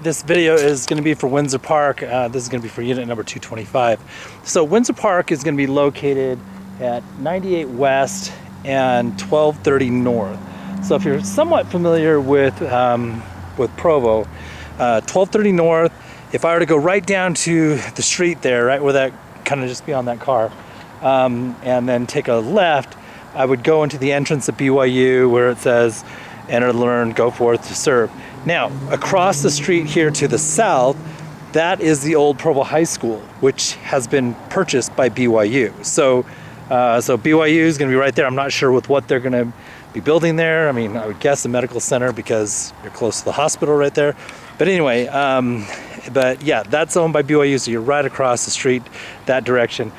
This video is going to be for Windsor Park. This is going to be for unit number 225. So Windsor Park is going to be located at 98 West and 1230 North. So if you're somewhat familiar with Provo, 1230 North, if I were to go right down to the street there, right where that kind of just beyond that car, and then take a left, I would go into the entrance of BYU where it says enter, learn, go forth to serve. Now, across the street here to the south, that is the old Provo High School, which has been purchased by BYU. So BYU is going to be right there. I'm not sure with what they're going to be building there. I mean, I would guess a medical center because you're close to the hospital right there. But anyway, but yeah, that's owned by BYU, so you're right across the street that direction.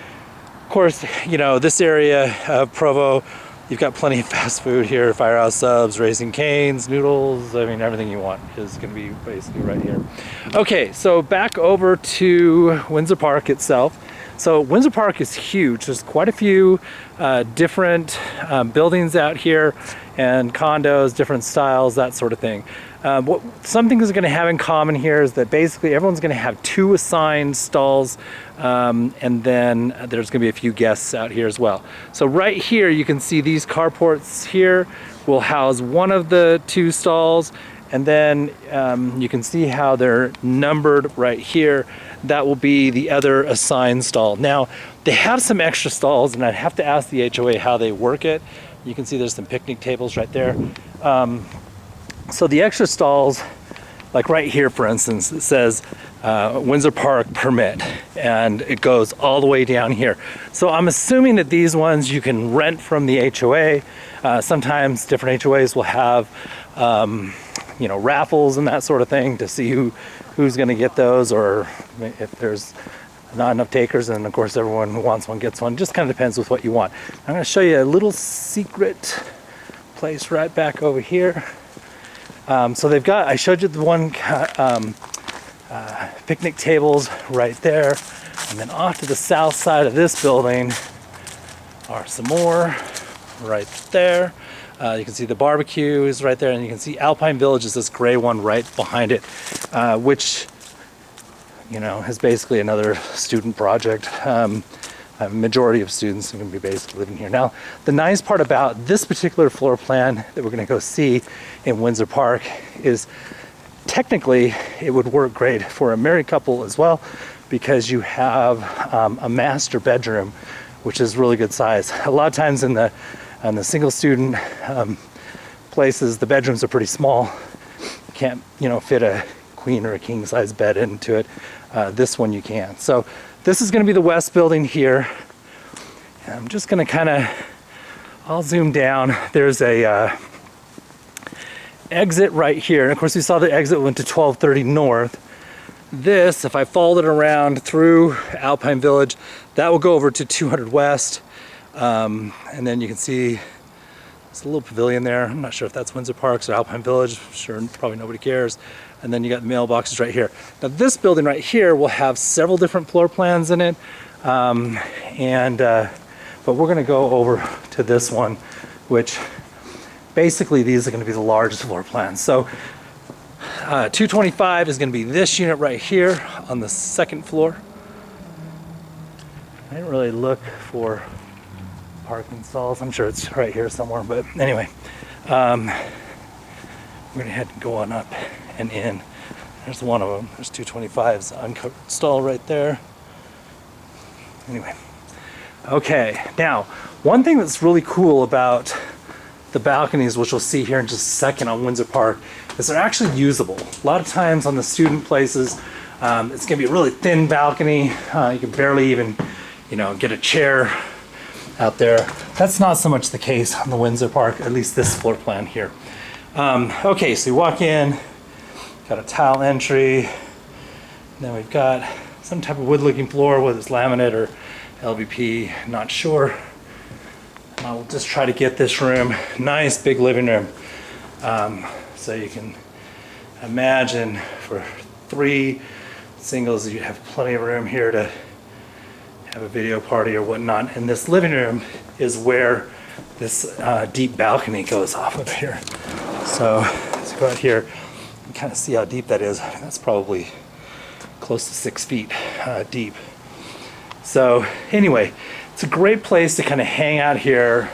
Of course, you know, this area of Provo, you've got plenty of fast food here, Firehouse Subs, Raising Cane's, noodles, I mean, everything you want is going to be basically right here. Okay, so back over to Windsor Park itself. So Windsor Park is huge. There's quite a few different buildings out here and condos, different styles, that sort of thing. What some things are going to have in common here is that basically everyone's going to have 2 assigned stalls, and then there's going to be a few guests out here as well. So right here you can see these carports here will house one of the 2 stalls, and then you can see how they're numbered right here. That will be the other assigned stall. Now, they have some extra stalls, and I'd have to ask the HOA how they work it. You can see there's some picnic tables right there. So the extra stalls, like right here, for instance, it says Windsor Park permit, and it goes all the way down here. So I'm assuming that these ones you can rent from the HOA. Sometimes different HOAs will have you know, raffles and that sort of thing to see who's going to get those, or if there's not enough takers, and of course everyone who wants one gets one. Just kind of depends with what you want. I'm going to show you a little secret place right back over here. So they've got, I showed you the one picnic tables right there, and then off to the south side of this building are some more right there. You can see the barbecue is right there, and you can see Alpine Village is this gray one right behind it, which, you know, is basically another student project. A majority of students are going to be basically living here. Now, the nice part about this particular floor plan that we're going to go see in Windsor Park is technically it would work great for a married couple as well, because you have a master bedroom, which is really good size. A lot of times in the single student places, the bedrooms are pretty small. You can't, you know, fit a queen or a king size bed into it. This one you can. So this is going to be the west building here. And I'm just going to kind of, I'll zoom down. There's a exit right here. And of course we saw the exit went to 1230 North. This, if I followed it around through Alpine Village, that will go over to 200 West. And then you can see there's a little pavilion there. I'm not sure if that's Windsor Parks or Alpine Village. I'm sure probably nobody cares. And then you got the mailboxes right here. Now this building right here will have several different floor plans in it. But we're going to go over to this one, which basically these are going to be the largest floor plans. So 225 is going to be this unit right here on the second floor. I didn't really look for parking stalls. I'm sure it's right here somewhere, but anyway, we're going to head and go on up and in. There's one of them. There's 225's uncovered stall right there. Anyway, okay, now one thing that's really cool about the balconies, which we'll see here in just a second on Windsor Park, is they're actually usable. A lot of times on the student places, it's going to be a really thin balcony. You can barely even, you know, get a chair out there. That's not so much the case on the Windsor Park, at least this floor plan here. Okay, so you walk in, got a tile entry, then we've got some type of wood looking floor, whether it's laminate or LVP, not sure. I'll just try to get this room, nice big living room. So you can imagine for 3 singles, you have plenty of room here to have a video party or whatnot. And this living room is where this deep balcony goes off of here. So let's go out here. kind of see how deep that is. That's probably close to 6 feet deep. So anyway, it's a great place to kind of hang out here,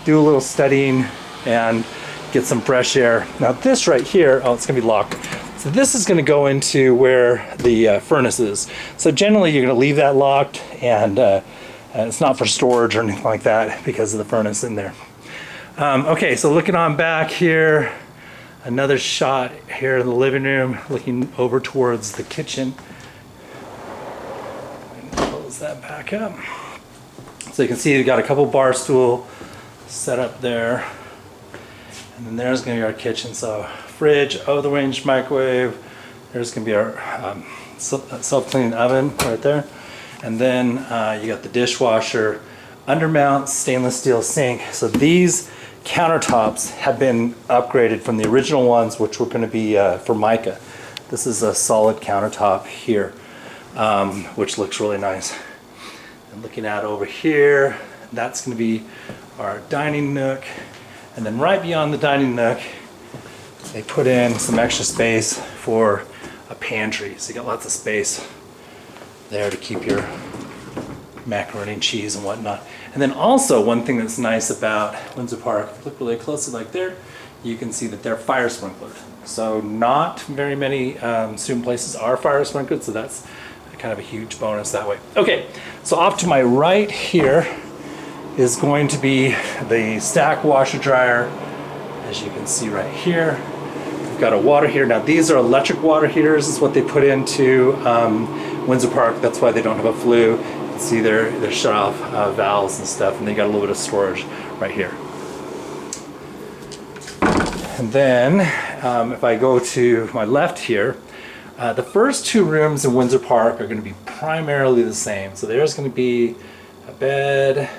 do a little studying, and get some fresh air. Now this right here, oh, it's gonna be locked. So this is gonna go into where the furnace is. So generally you're gonna leave that locked, and it's not for storage or anything like that because of the furnace in there. Okay, so looking on back here, another shot here in the living room, looking over towards the kitchen. Close that back up. So you can see we've got a couple bar stool set up there. And then there's going to be our kitchen. So fridge, over-the-range microwave. There's going to be our self-cleaning oven right there. And then you got the dishwasher, undermount stainless steel sink. So these countertops have been upgraded from the original ones, which were going to be Formica. This is a solid countertop here, which looks really nice. And looking out over here, that's going to be our dining nook. And then right beyond the dining nook, they put in some extra space for a pantry. So you got lots of space there to keep your macaroni and cheese and whatnot. And then also one thing that's nice about Windsor Park, if you look really closely like there, you can see that they're fire sprinkled. So not very many student places are fire sprinkled, so that's kind of a huge bonus that way. Okay, so off to my right here is going to be the stack washer dryer, as you can see right here. We've got a water heater. Now these are electric water heaters. This is what they put into Windsor Park. That's why they don't have a flue. You can see they're shut off valves and stuff, and they got a little bit of storage right here. And then if I go to my left here, the first two rooms in Windsor Park are going to be primarily the same. So there's going to be a bed,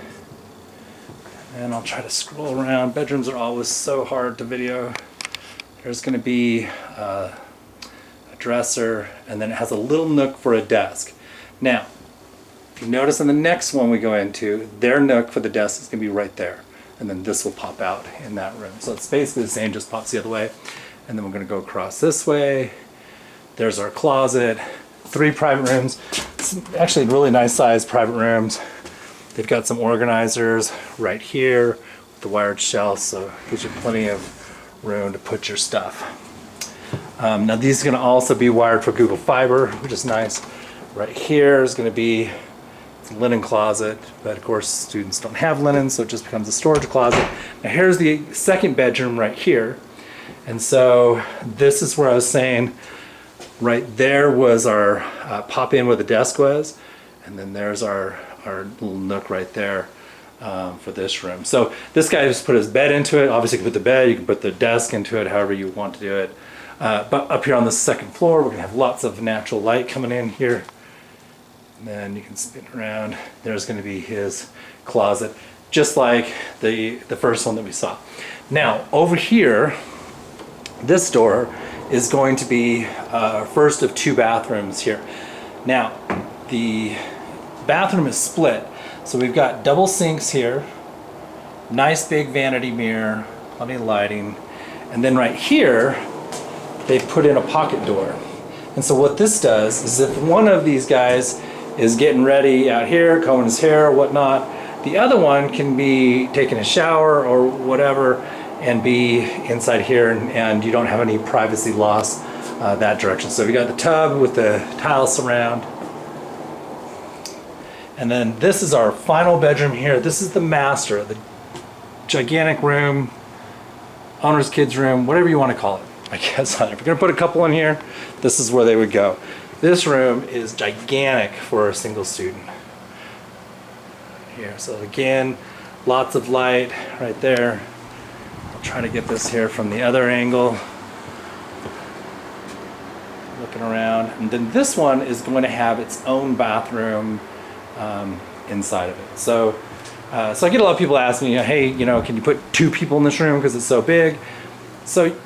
and I'll try to scroll around. Bedrooms are always so hard to video. There's going to be a dresser, and then it has a little nook for a desk. Now, if you notice in the next one we go into, their nook for the desk is going to be right there. And then this will pop out in that room. So it's basically the same, just pops the other way. And then we're going to go across this way. There's our closet. 3 private rooms. It's actually really nice sized private rooms. They've got some organizers right here with the wired shelves, so it gives you plenty of room to put your stuff. Now these are going to also be wired for Google Fiber, which is nice. Right here is going to be a linen closet, but of course students don't have linen, so it just becomes a storage closet. Now here's the second bedroom right here, and so this is where I was saying right there was our pop-in where the desk was, and then there's our little nook right there for this room. So this guy just put his bed into it. Obviously you can put the bed, you can put the desk into it, however you want to do it. But up here on the second floor, we're gonna have lots of natural light coming in here. And then you can spin around. There's gonna be his closet, just like the first one that we saw. Now, over here, this door is going to be first of 2 bathrooms here. Now, the bathroom is split. So we've got double sinks here, nice big vanity mirror, plenty of lighting. And then right here, they've put in a pocket door. And so what this does is if one of these guys is getting ready out here, combing his hair or whatnot, the other one can be taking a shower or whatever and be inside here, and you don't have any privacy loss that direction. So we got the tub with the tile surround. And then this is our final bedroom here. This is the master, the gigantic room, owner's kids room, whatever you want to call it, I guess. If you're gonna put a couple in here, this is where they would go. This room is gigantic for a single student. Here, so again, lots of light right there. I'll try to get this here from the other angle. Looking around. And then this one is going to have its own bathroom inside of it. So I get a lot of people ask me, hey, can you put 2 people in this room because it's so big? So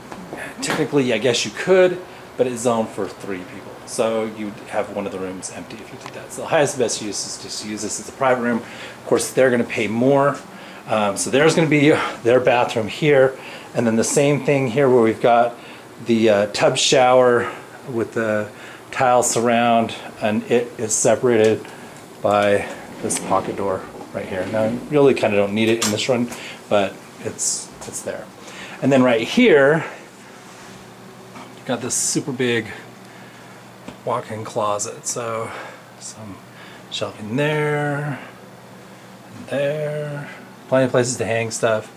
technically, I guess you could, but it's zoned for 3 people. So you'd have one of the rooms empty if you did that. So the highest best use is just use this as a private room. Of course, they're going to pay more. So there's going to be their bathroom here, and then the same thing here where we've got the tub shower with the tile surround, and it is separated by this pocket door right here. Now, you really kind of don't need it in this one, but it's there. And then right here, you've got this super big walk-in closet. So some shelving there, and there, plenty of places to hang stuff.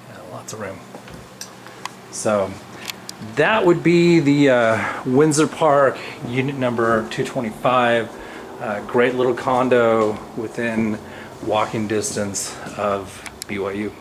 Yeah, lots of room. So that would be the Windsor Park unit number 225. Great little condo within walking distance of BYU.